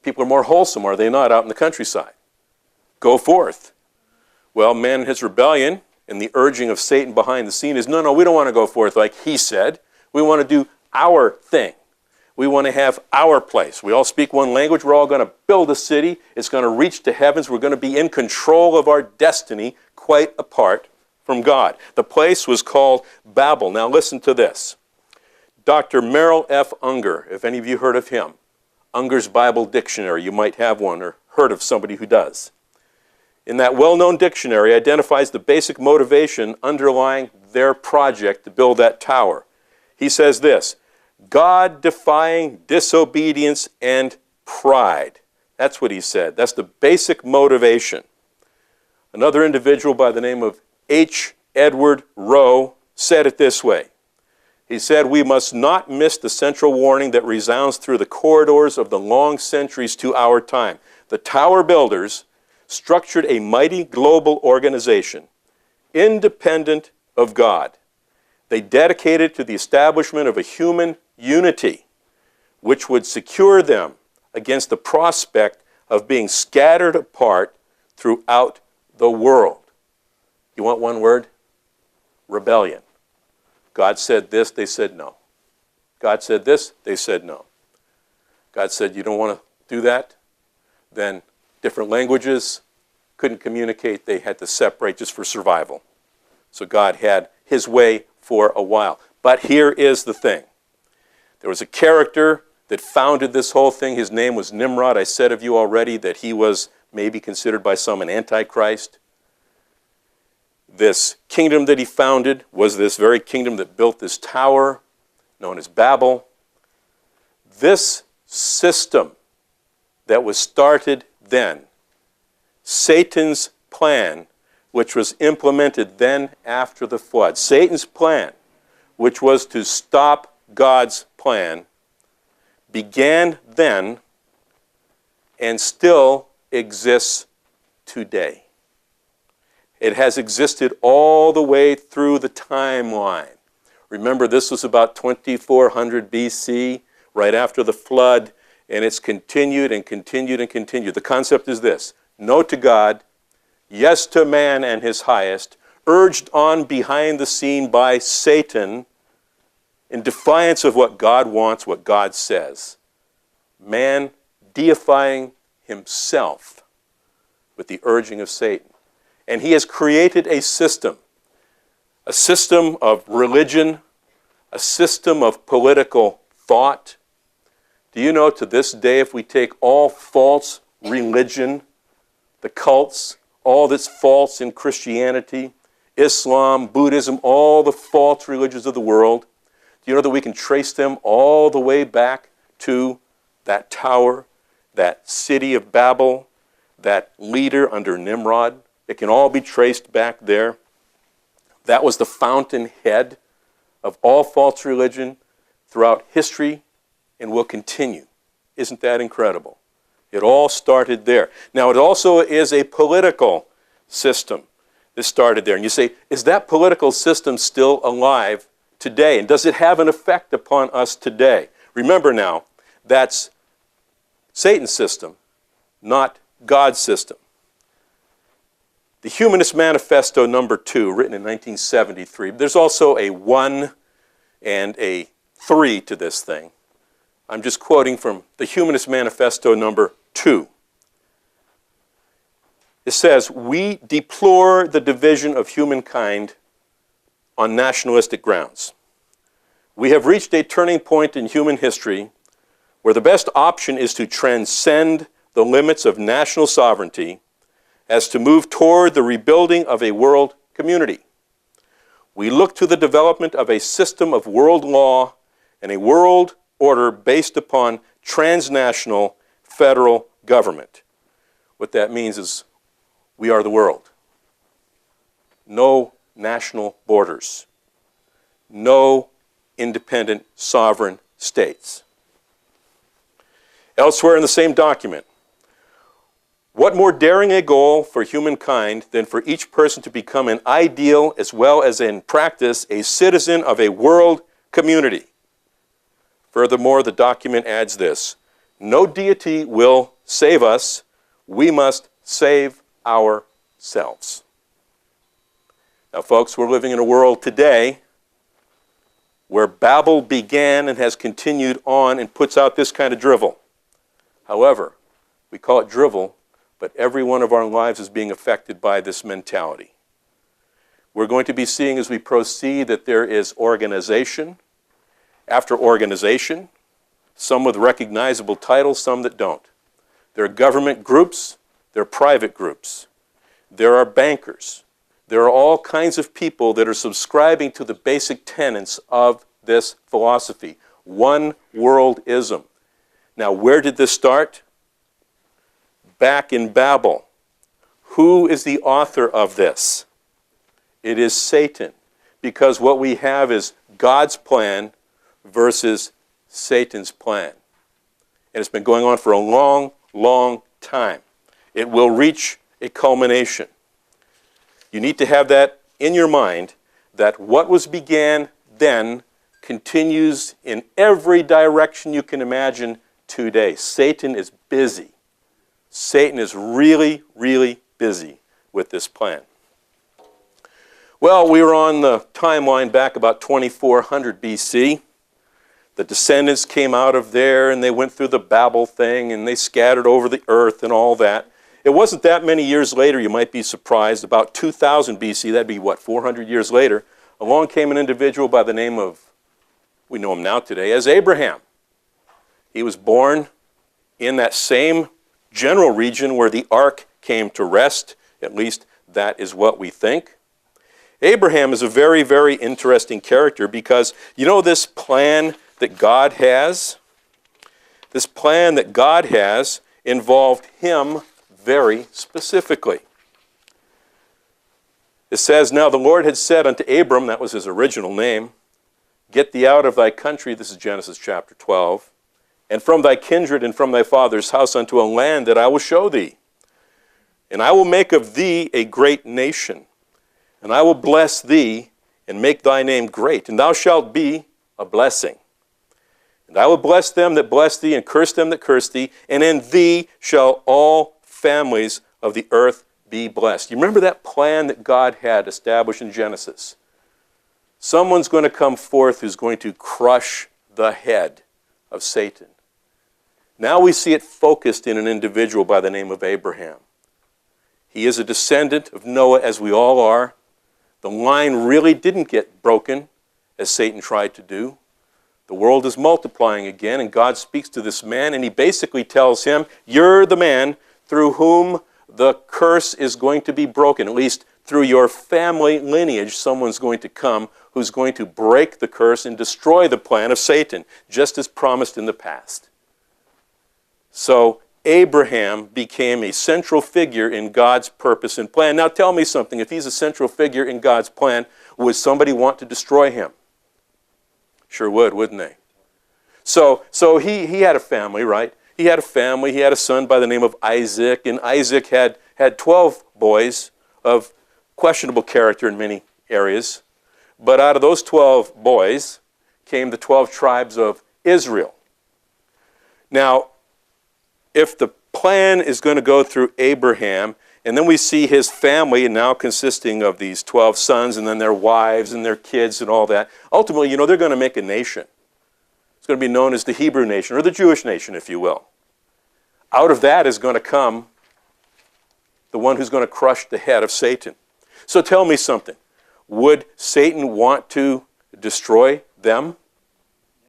People are more wholesome, are they not, out in the countryside? Go forth. Well, man in his rebellion and the urging of Satan behind the scene is, no, we don't want to go forth like he said. We want to do our thing. We want to have our place. We all speak one language. We're all going to build a city. It's going to reach to heavens. We're going to be in control of our destiny, quite apart from God. The place was called Babel. Now listen to this. Dr. Merrill F. Unger, if any of you heard of him, Unger's Bible Dictionary, you might have one or heard of somebody who does. In that well-known dictionary, identifies the basic motivation underlying their project to build that tower. He says this: God-defying disobedience and pride. That's what he said. That's the basic motivation. Another individual by the name of H. Edward Rowe said it this way. He said, we must not miss the central warning that resounds through the corridors of the long centuries to our time. The tower builders structured a mighty global organization, independent of God. They dedicated to the establishment of a human unity, which would secure them against the prospect of being scattered apart throughout the world. You want one word? Rebellion. God said this, they said no. God said this, they said no. God said, you don't want to do that? Then different languages couldn't communicate. They had to separate just for survival. So God had his way for a while. But here is the thing. There was a character that founded this whole thing. His name was Nimrod. I said of you already that he was maybe considered by some an antichrist. This kingdom that he founded was this very kingdom that built this tower known as Babel. This system that was started then, Satan's plan, which was implemented then after the flood. Satan's plan, which was to stop God's plan, began then and still exists today. It has existed all the way through the timeline. Remember, this was about 2400 BC, right after the flood, and it's continued and continued and continued. The concept is this: no to God, yes to man and his highest, urged on behind the scene by Satan in defiance of what God wants, what God says. Man deifying himself with the urging of Satan. And he has created a system of religion, a system of political thought. Do you know to this day, if we take all false religion, the cults, all that's false in Christianity, Islam, Buddhism, all the false religions of the world, do you know that we can trace them all the way back to that tower, that city of Babel, that leader under Nimrod? It can all be traced back there. That was the fountainhead of all false religion throughout history and will continue. Isn't that incredible? It all started there. Now, it also is a political system that started there. And you say, is that political system still alive today? And does it have an effect upon us today? Remember now, that's Satan's system, not God's system. The Humanist Manifesto number 2, written in 1973. There's also a 1 and a 3 to this thing. I'm just quoting from the Humanist Manifesto number 2. It says, we deplore the division of humankind on nationalistic grounds. We have reached a turning point in human history where the best option is to transcend the limits of national sovereignty as to move toward the rebuilding of a world community. We look to the development of a system of world law and a world order based upon transnational federal government. What that means is we are the world. No national borders. No independent sovereign states. Elsewhere in the same document, what more daring a goal for humankind than for each person to become an ideal as well as in practice a citizen of a world community? Furthermore, the document adds this: no deity will save us, we must save ourselves. Now, folks, we're living in a world today where Babel began and has continued on and puts out this kind of drivel. However, we call it drivel, but every one of our lives is being affected by this mentality. We're going to be seeing as we proceed that there is organization after organization, some with recognizable titles, some that don't. There are government groups, there are private groups. There are bankers. There are all kinds of people that are subscribing to the basic tenets of this philosophy. One worldism. Now, where did this start? Back in Babel. Who is the author of this? It is Satan, because what we have is God's plan versus Satan's plan. And it's been going on for a long, long time. It will reach a culmination. You need to have that in your mind, that what was began then continues in every direction you can imagine today. Satan is busy. Satan is really, really busy with this plan. Well, we were on the timeline back about 2400 BC. The descendants came out of there and they went through the Babel thing and they scattered over the earth and all that. It wasn't that many years later, you might be surprised, about 2000 BC, that'd be what, 400 years later, along came an individual by the name of, we know him now today, as Abraham. He was born in that same general region where the ark came to rest. At least that is what we think. Abraham is a very, very interesting character because, you know, this plan that God has? This plan that God has involved him very specifically. It says, now the Lord had said unto Abram, that was his original name, get thee out of thy country, this is Genesis chapter 12, and from thy kindred and from thy father's house unto a land that I will show thee. And I will make of thee a great nation. And I will bless thee and make thy name great, and thou shalt be a blessing. And I will bless them that bless thee, and curse them that curse thee, and in thee shall all families of the earth be blessed. You remember that plan that God had established in Genesis? Someone's going to come forth who's going to crush the head of Satan. Now we see it focused in an individual by the name of Abraham. He is a descendant of Noah, as we all are. The line really didn't get broken, as Satan tried to do. The world is multiplying again, and God speaks to this man, and he basically tells him, you're the man through whom the curse is going to be broken. At least through your family lineage, someone's going to come who's going to break the curse and destroy the plan of Satan, just as promised in the past. So Abraham became a central figure in God's purpose and plan. Now tell me something, if he's a central figure in God's plan, would somebody want to destroy him? Sure would, wouldn't they? So he had a family, right? He had a family, he had a son by the name of Isaac, and Isaac had 12 boys of questionable character in many areas. But out of those 12 boys came the 12 tribes of Israel. Now, if the plan is going to go through Abraham, and then we see his family now consisting of these 12 sons and then their wives and their kids and all that, ultimately, you know, they're going to make a nation. It's going to be known as the Hebrew nation, or the Jewish nation, if you will. Out of that is going to come the one who's going to crush the head of Satan. So tell me something. Would Satan want to destroy them?